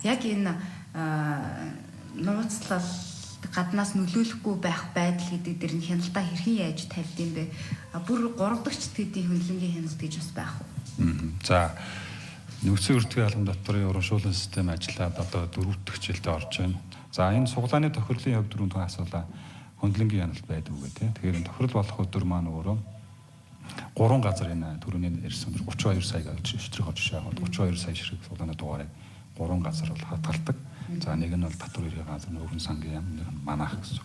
яг энэ нууцлал гаднаас нөлөөлөхгүй байх байдал гэдэг дээр нь хяналтаа хэрхэн яаж тавьд юм бэ? Бүр 3 дахь тэдийн хөндлөнгийн хяналт гэж бас байх уу? За нөөцийн өртгийн албан татварын урамшуулсан систем ажиллаад одоо 4 дахь жилдээ орж байна. За энэ суглааны тохирлын хувьд дөрөв асуулаа хөндлөнгийн хяналт байдаг үү гэх тийм. Тэгэхээр энэ тохирол болох өдөр маань өөрөө 3 газар энэ төрөний ирсэн 32 сая гэж шийтрэх жишээ аваад 32 сая ширхэг суглааны дугаарыг 3 газар бол хатгалдаг. За нэг нь бол татвар ирэх газар, нөхөн сангийн яам, нэг нь манайх гэсэн.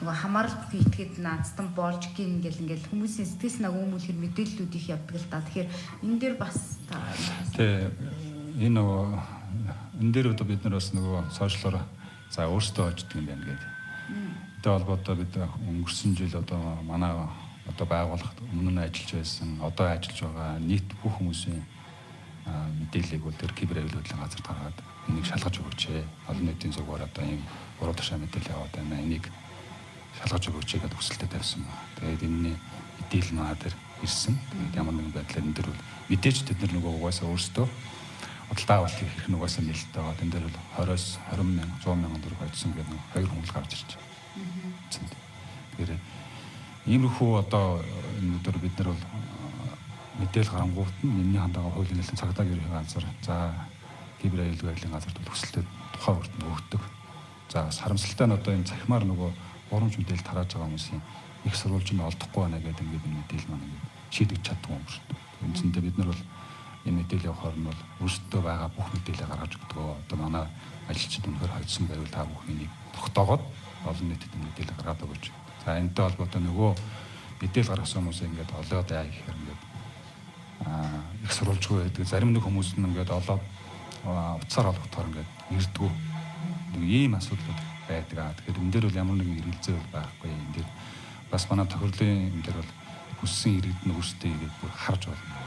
Нөгөө хамааралт хийгээд наацтан болж гин ингээл хүмүүсийн сэтгэл санааг өмүүлэхэр мэдээллүүд их явдаг л та. Тэгэхээр энэ дээр бас тий энэ нөгөө энэ дээр одоо бид нар бас нөгөө сошиалор за өөрсдөө очдөг юм байна гэдэг. Тэ холбоотой бид өнгөрсөн жил одоо манай одоо байгууллагт өмнө нь ажиллаж байсан, одоо ажиллаж байгаа нийт бүх хүмүүсийн мэдээллийг бол тэр кибер аюулгүй газар гаргаад энийг шалгаж өгөөч. Олон нийтийн зүгээр одоо ийм 3 тушаа мэдээлэл аваад байна. Энийг шалгаж өгөөч гэдэг хүсэлтэд тавьсан ба. Тэгээд энэний мэдээлэл маа дээр ирсэн. Тэгээд ямар нэгэн байдлаар энэ дэр бол мэдээж тэд нар нөгөө угаасаа өөрсдөө худалдаа авалт хийх нь угаасаа нээлттэй байгаа. Энд дээр бол 20-оос 20 мянга 100 мянган төгрөг хоцсон гэдэг хоёр хүнлэг гарч ирж байна. Тэгэхээр иймэрхүү одоо энэ өдөр бид нар бол мэдээлэл гарангуут нь энэний хандагаа хуулийн нэлээд цагдаагийн ерөнхий газар за кибер аюулгүй байдлын газарт хүсэлтэд тухайн хүртэн өгдөг. За бас харамсалтай нь одоо энэ цахимаар нөгөө гурамч мэдээлэл тарааж байгаа хүмүүсийн их сурвалж нь олдохгүй байна гэдэг ингээд мэдээлэл маань ингээд шийдэж чаддгүй юм шүү дээ. Үндсэндээ бид нар бол энэ мэдээлэл явахаар нь бол өөрсдөө байгаа бүх мэдээлэл гаргаж өгдөг. Одоо манай ажилчид үнэхээр хоцсон байвал та бүхнийг тогтоогоод олон нийтэд мэдээлэл гаргаад өгөөч. За энэтэй холбоотой нөгөө мэдээлэл гаргасан хүмүүс ингээд олоод яа гэхээр ингээд их сурвалжгүй байдаг. Зарим нэг хүмүүс нь ингээд олоод утсаар олгохоор ингээд ирдгүү. Нэг ийм асуудлууд байдаг. Тэгэхээр энэ дээр бол ямар нэгэн эргэлзээ байхгүй. Энэ дээр бас манай тохирлын энэ дээр бол хүссэн иргэд нь өөрсдөө ирээд харж байна.